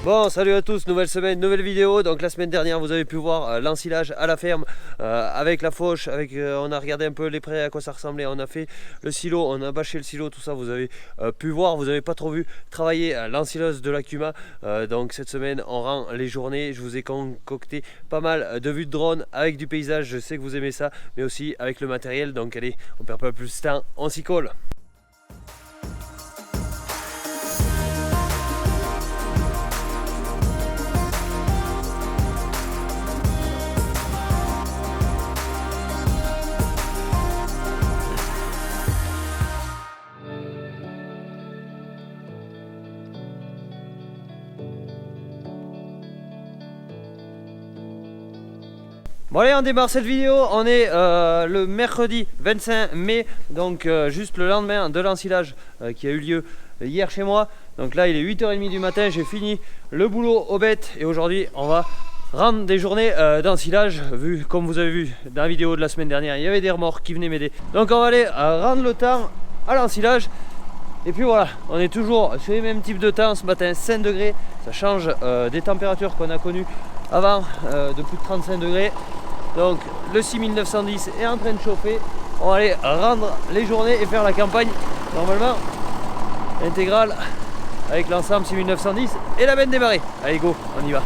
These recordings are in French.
Bon, salut à tous, nouvelle semaine, nouvelle vidéo. Donc la semaine dernière vous avez pu voir l'ensilage à la ferme avec la fauche, on a regardé un peu les prés, à quoi ça ressemblait, on a fait le silo, on a bâché le silo, tout ça vous avez pu voir. Vous n'avez pas trop vu travailler l'ensileuse de la Kuma. Donc cette semaine on rend les journées, je vous ai concocté pas mal de vues de drone avec du paysage, je sais que vous aimez ça, mais aussi avec le matériel. Donc allez, on perd pas plus de temps, on s'y colle. Bon allez, on démarre cette vidéo, on est le mercredi 25 mai, donc juste le lendemain de l'ensilage qui a eu lieu hier chez moi. Donc là il est 8h30 du matin, j'ai fini le boulot aux bêtes et aujourd'hui on va rendre des journées d'ensilage. Vu comme vous avez vu dans la vidéo de la semaine dernière, il y avait des remorques qui venaient m'aider. Donc on va aller rendre le temps à l'ensilage. Et puis voilà, on est toujours sur les mêmes types de temps. Ce matin 5 degrés, ça change des températures qu'on a connues avant de plus de 35 degrés. Donc le 6910 est en train de chauffer. On va aller rendre les journées et faire la campagne normalement intégrale avec l'ensemble 6910 et la benne démarrée. Allez go, on y va.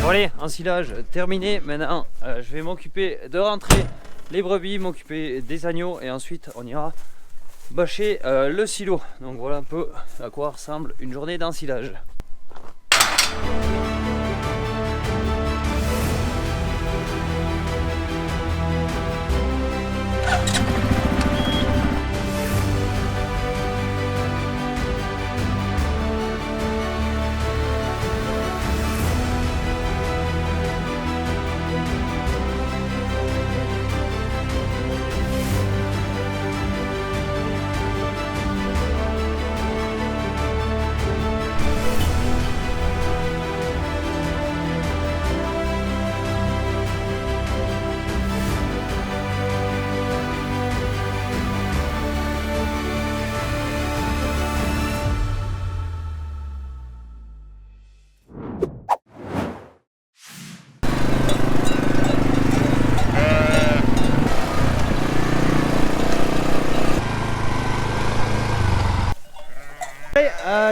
Bon allez, ensilage terminé. Maintenant je vais m'occuper de rentrer les brebis, m'occuper des agneaux et ensuite on ira bâcher le silo. Donc voilà un peu à quoi ressemble une journée d'ensilage.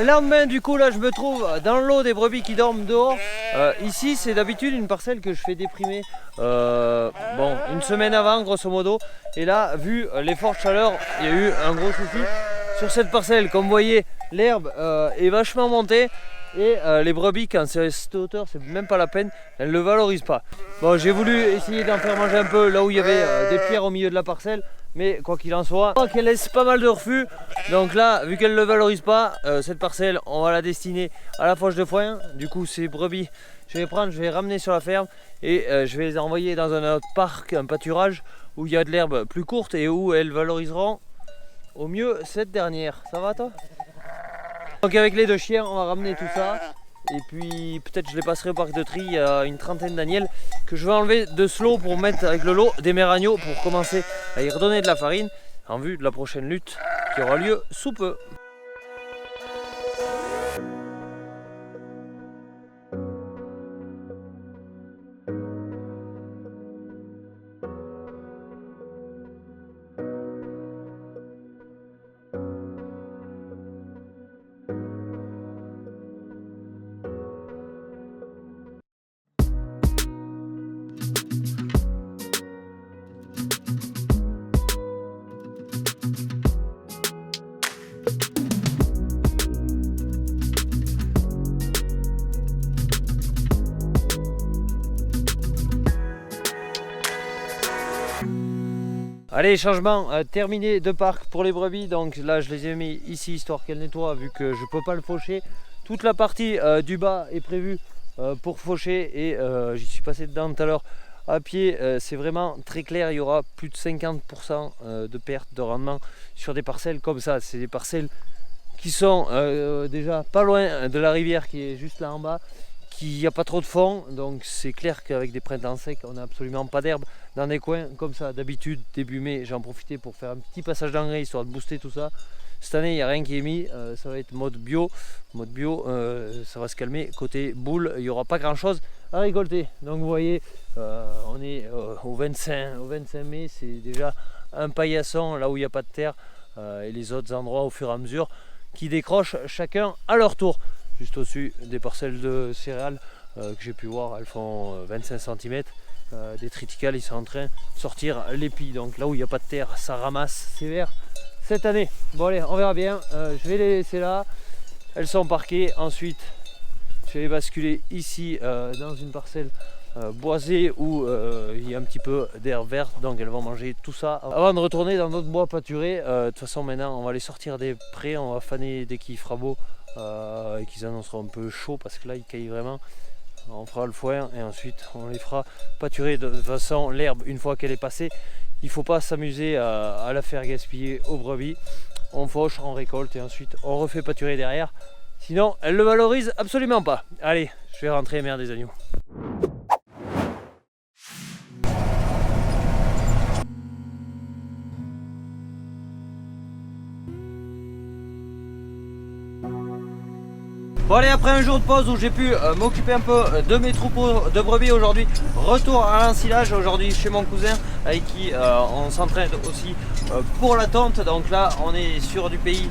lendemain du coup là je me trouve dans l'eau des brebis qui dorment dehors. Ici c'est d'habitude une parcelle que je fais déprimer bon, une semaine avant grosso modo. Et là vu les fortes chaleurs il y a eu un gros souci sur cette parcelle. Comme vous voyez l'herbe est vachement montée. Et les brebis quand c'est à cette hauteur c'est même pas la peine, elles ne le valorisent pas. Bon j'ai voulu essayer d'en faire manger un peu là où il y avait des pierres au milieu de la parcelle. Mais quoi qu'il en soit, qu'elle laisse pas mal de refus. Donc là, vu qu'elle ne le valorise pas, cette parcelle, on va la destiner à la foche de foin. Du coup, ces brebis, je vais les prendre, je vais les ramener sur la ferme. Et je vais les envoyer dans un autre parc, un pâturage, où il y a de l'herbe plus courte et où elles valoriseront au mieux cette dernière. Ça va toi? Donc avec les deux chiens, on va ramener tout ça. Et puis peut-être je les passerai au parc de tri, il y a une trentaine d'agnelles que je vais enlever de ce lot pour mettre avec le lot des méragnos pour commencer à y redonner de la farine en vue de la prochaine lutte qui aura lieu sous peu. Allez, changement terminé de parc pour les brebis. Donc là je les ai mis ici histoire qu'elles nettoient vu que je peux pas le faucher. Toute la partie du bas est prévue pour faucher et j'y suis passé dedans tout à l'heure à pied. C'est vraiment très clair, il y aura plus de 50% de perte de rendement sur des parcelles comme ça. C'est des parcelles qui sont déjà pas loin de la rivière qui est juste là en bas, qu'il n'y a pas trop de fond, donc c'est clair qu'avec des printemps secs on n'a absolument pas d'herbe dans des coins comme ça. D'habitude début mai j'en profitais pour faire un petit passage d'engrais histoire de booster tout ça. Cette année il n'y a rien qui est mis, ça va être mode bio, ça va se calmer. Côté boule il n'y aura pas grand chose à récolter. Donc vous voyez on est au 25 mai, c'est déjà un paillasson là où il n'y a pas de terre et les autres endroits au fur et à mesure qui décrochent chacun à leur tour. Juste au-dessus des parcelles de céréales que j'ai pu voir, elles font 25 cm. Des triticales, ils sont en train de sortir l'épi. Donc là où il n'y a pas de terre, ça ramasse sévère cette année. Bon allez, on verra bien. Je vais les laisser là. Elles sont parquées. Ensuite, je vais les basculer ici dans une parcelle boisée où il y a un petit peu d'herbe verte. Donc elles vont manger tout ça avant de retourner dans notre bois pâturé. De toute façon maintenant, on va les sortir des prés. On va faner dès qu'il fera beau. Et qu'ils annonceront un peu chaud parce que là ils caillent vraiment. On fera le foin et ensuite on les fera pâturer. De toute façon l'herbe une fois qu'elle est passée, il ne faut pas s'amuser à la faire gaspiller aux brebis. On fauche, on récolte et ensuite on refait pâturer derrière, sinon elle ne le valorise absolument pas. Allez, je vais rentrer mère des agneaux. Bon allez, après un jour de pause où j'ai pu m'occuper un peu de mes troupeaux de brebis aujourd'hui, retour à l'ensilage aujourd'hui chez mon cousin avec qui on s'entraîne aussi pour la tonte. Donc là on est sur du pays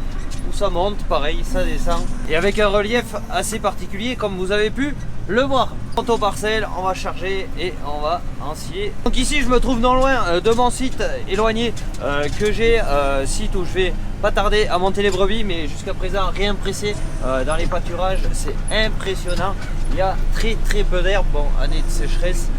où ça monte, pareil, ça descend et avec un relief assez particulier comme vous avez pu le voir. Quant aux parcelles, on va charger et on va ensiler. Donc ici je me trouve non loin de mon site éloigné que j'ai, site où je vais pas tarder à monter les brebis, mais jusqu'à présent rien pressé dans les pâturages, c'est impressionnant. Il y a très peu d'herbe, bon année de sécheresse,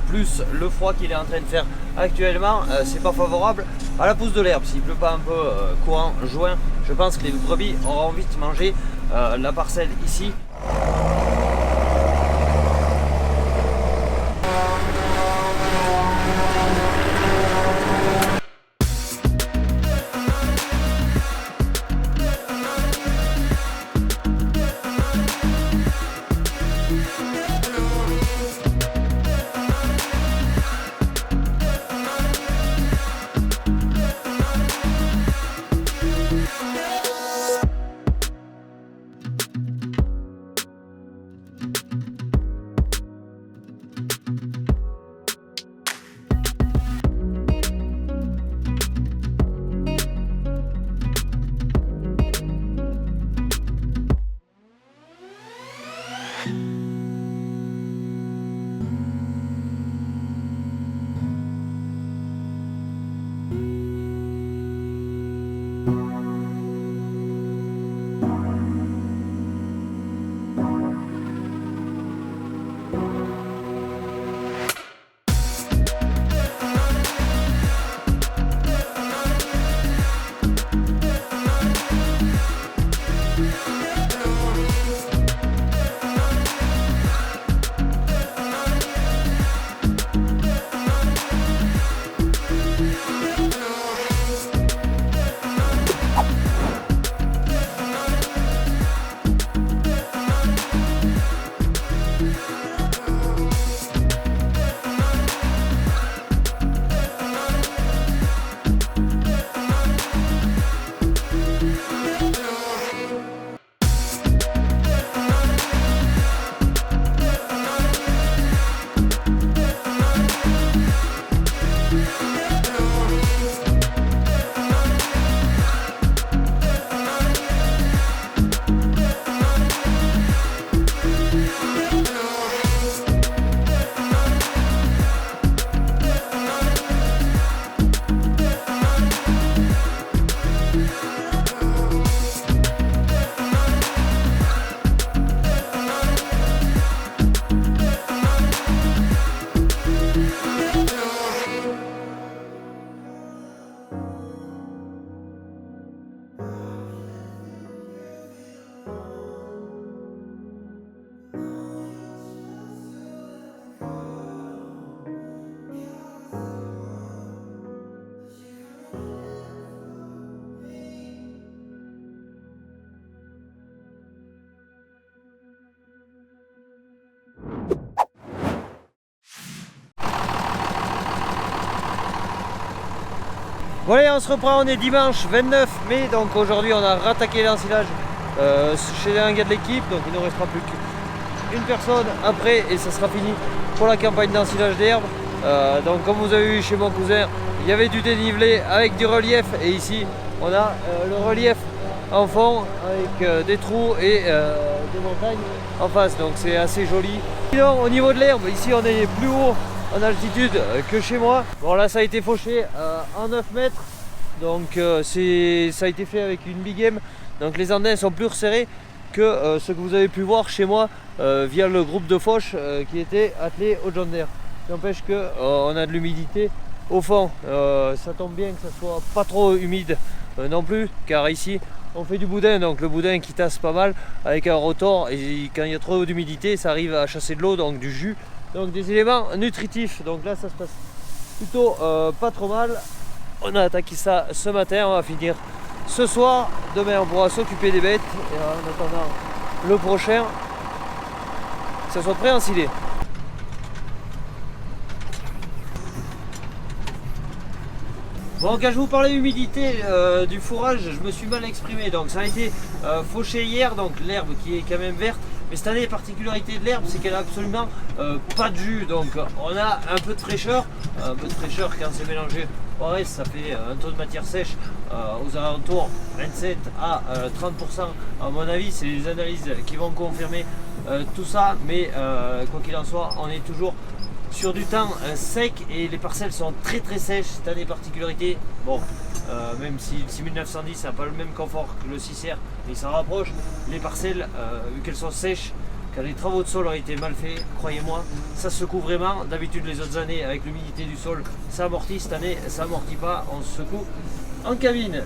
plus le froid qu'il est en train de faire actuellement, c'est pas favorable à la pousse de l'herbe. S'il pleut pas un peu courant juin, je pense que les brebis auront envie de manger la parcelle ici. Bon allez, on se reprend, on est dimanche 29 mai, donc aujourd'hui on a rattaqué l'ensilage chez un gars de l'équipe, donc il ne restera plus qu'une personne après et ça sera fini pour la campagne d'ensilage d'herbe. Donc comme vous avez vu chez mon cousin, il y avait du dénivelé avec du relief et ici on a le relief en fond avec des trous et des montagnes en face, donc c'est assez joli. Sinon au niveau de l'herbe, ici on est plus haut en altitude que chez moi. Bon là ça a été fauché en 9 mètres, donc ça a été fait avec une big game, donc les andins sont plus resserrés que ce que vous avez pu voir chez moi via le groupe de fauche qui était attelé au John Deere. N'empêche que on a de l'humidité au fond, ça tombe bien que ça soit pas trop humide non plus, car ici on fait du boudin, donc le boudin qui tasse pas mal avec un rotor, et quand il y a trop d'humidité ça arrive à chasser de l'eau, donc du jus, donc des éléments nutritifs. Donc là ça se passe plutôt pas trop mal. On a attaqué ça ce matin, on va finir ce soir. Demain on pourra s'occuper des bêtes et en attendant le prochain que ça soit prêt à ensiler. Bon, quand je vous parlais humidité du fourrage, je me suis mal exprimé. Donc ça a été fauché hier, donc l'herbe qui est quand même verte. Mais cette année, la particularité de l'herbe, c'est qu'elle a absolument pas de jus. Donc on a un peu de fraîcheur. Un peu de fraîcheur quand c'est mélangé au reste, ça fait un taux de matière sèche aux alentours 27 à 30%. À mon avis, c'est les analyses qui vont confirmer tout ça. Mais quoi qu'il en soit, on est toujours sur du temps sec et les parcelles sont très sèches. Cette année particularité, bon, même si le 6910 n'a pas le même confort que le 6R, mais il s'en rapproche, les parcelles, vu qu'elles sont sèches, quand les travaux de sol ont été mal faits, croyez-moi, ça secoue vraiment. D'habitude les autres années avec l'humidité du sol ça amortit, cette année ça amortit pas, on se secoue en cabine.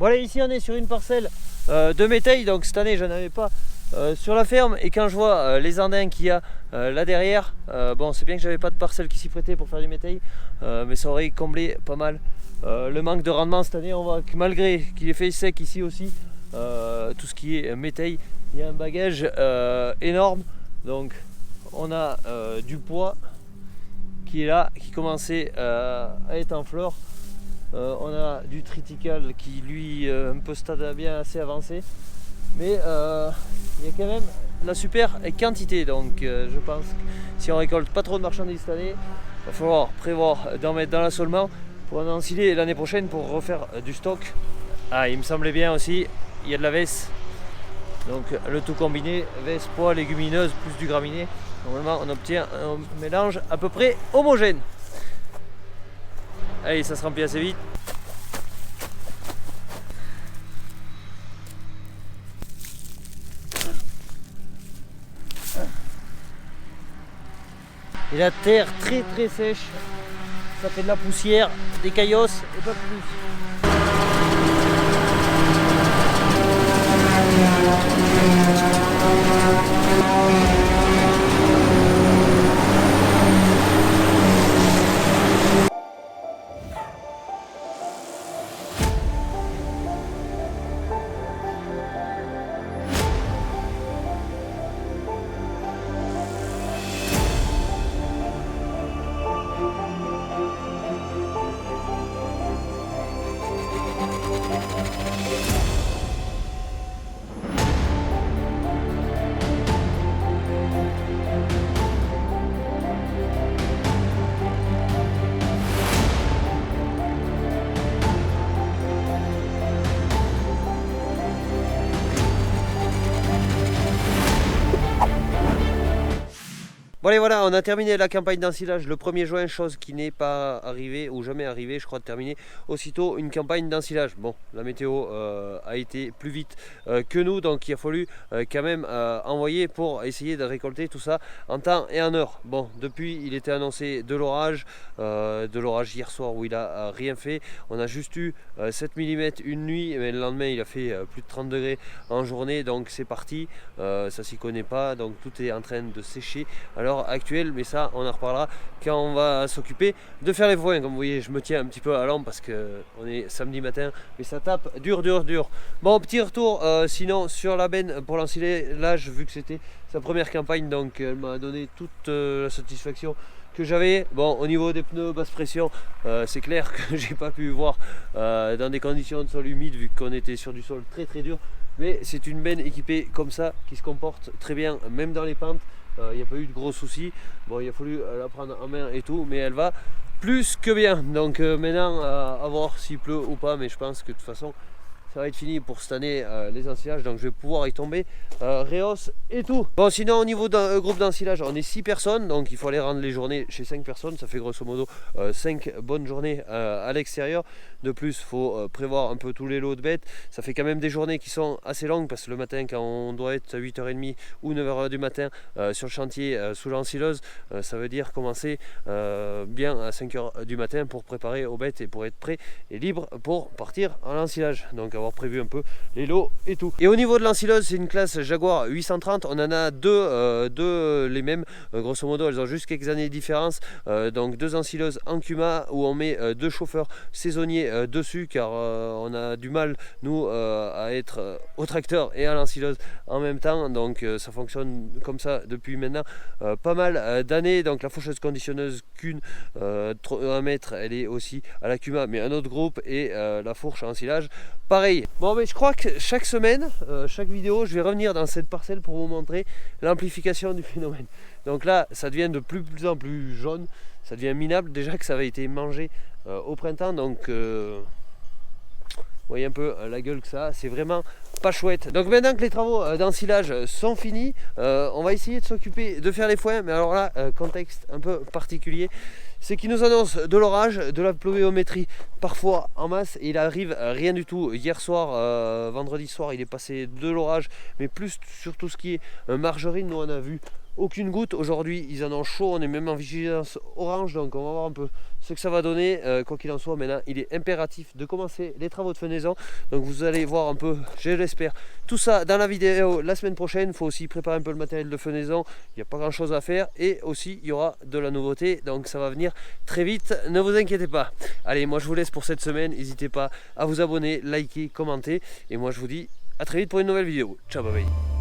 Voilà, ici on est sur une parcelle de métail, donc cette année j'en avais pas sur la ferme, et quand je vois les andins qu'il y a là derrière, bon c'est bien que j'avais pas de parcelle qui s'y prêtait pour faire du métail, mais ça aurait comblé pas mal le manque de rendement cette année. On voit que malgré qu'il est fait sec ici aussi, tout ce qui est métail, il y a un bagage énorme, donc on a du poids qui est là, qui commençait à être en fleur. On a du triticale qui lui un peu stade bien assez avancé, mais il y a quand même la super quantité, donc je pense que si on récolte pas trop de marchandises cette année, il va falloir prévoir d'en mettre dans l'assolement pour en ensiler l'année prochaine pour refaire du stock. Ah, il me semblait bien aussi, il y a de la veste, donc le tout combiné, veste, pois, légumineuse plus du graminé, normalement on obtient un mélange à peu près homogène. Allez, ça se remplit assez vite. Et la terre très très sèche, ça fait de la poussière, des caillots et pas plus. Bon allez, voilà, on a terminé la campagne d'ensilage le 1er juin, chose qui n'est pas arrivée ou jamais arrivée, je crois, de terminer aussitôt une campagne d'ensilage. Bon, la météo a été plus vite que nous, donc il a fallu quand même envoyer pour essayer de récolter tout ça en temps et en heure. Bon, depuis il était annoncé de l'orage hier soir où il a rien fait. On a juste eu 7 mm une nuit, mais le lendemain il a fait plus de 30 degrés en journée, donc c'est parti, ça s'y connaît pas, donc tout est en train de sécher alors actuelle, mais ça on en reparlera quand on va s'occuper de faire les foins. Comme vous voyez, je me tiens un petit peu à l'ombre parce que on est samedi matin, mais ça tape dur. Bon, petit retour sinon sur la benne pour l'ensilage, vu que c'était sa première campagne, donc elle m'a donné toute la satisfaction que j'avais. Bon, au niveau des pneus basse pression, c'est clair que j'ai pas pu voir dans des conditions de sol humide vu qu'on était sur du sol très dur, mais c'est une benne équipée comme ça qui se comporte très bien même dans les pentes. Il n'y a pas eu de gros soucis. Bon, il a fallu la prendre en main et tout, mais elle va plus que bien. Donc maintenant à voir s'il pleut ou pas, mais je pense que de toute façon ça va être fini pour cette année les ensilages, donc je vais pouvoir y tomber réos et tout. Bon, sinon au niveau d'un groupe d'ensilage, on est 6 personnes, donc il faut aller rendre les journées chez 5 personnes, ça fait grosso modo 5 bonnes journées à l'extérieur. De plus, il faut prévoir un peu tous les lots de bêtes. Ça fait quand même des journées qui sont assez longues parce que le matin, quand on doit être à 8h30 ou 9h du matin sur le chantier sous l'ensileuse, ça veut dire commencer bien à 5h du matin pour préparer aux bêtes et pour être prêt et libre pour partir en ensilage. Donc avoir prévu un peu les lots et tout. Et au niveau de l'ensileuse, c'est une classe Jaguar 830. On en a deux les mêmes. Grosso modo, elles ont juste quelques années de différence. Donc deux ensileuses en Cuma où on met deux chauffeurs saisonniers dessus, car on a du mal nous à être au tracteur et à l'ensileuse en même temps, donc ça fonctionne comme ça depuis maintenant pas mal d'années. Donc la faucheuse conditionneuse qu'une 1 mètre, elle est aussi à la Cuma mais un autre groupe, et la fourche à ensilage pareil. Bon, mais je crois que chaque semaine, chaque vidéo, je vais revenir dans cette parcelle pour vous montrer l'amplification du phénomène. Donc là ça devient de plus en plus jaune, ça devient minable, déjà que ça avait été mangé au printemps, donc vous voyez un peu la gueule que ça a, c'est vraiment pas chouette. Donc maintenant que les travaux d'ensilage sont finis, on va essayer de s'occuper de faire les foins. Mais alors là, contexte un peu particulier, c'est qu'il nous annonce de l'orage, de la pluviométrie parfois en masse, et il arrive rien du tout. Hier soir, vendredi soir, il est passé de l'orage, mais plus sur tout ce qui est margerine. Nous on a vu aucune goutte. Aujourd'hui ils en ont chaud, on est même en vigilance orange, donc on va voir un peu ce que ça va donner. Quoi qu'il en soit, maintenant il est impératif de commencer les travaux de fenaison, donc vous allez voir un peu, je l'espère, tout ça dans la vidéo la semaine prochaine. Il faut aussi préparer un peu le matériel de fenaison, il n'y a pas grand chose à faire, et aussi il y aura de la nouveauté, donc ça va venir très vite, ne vous inquiétez pas. Allez, moi je vous laisse pour cette semaine, n'hésitez pas à vous abonner, liker, commenter, et moi je vous dis à très vite pour une nouvelle vidéo. Ciao, bye bye.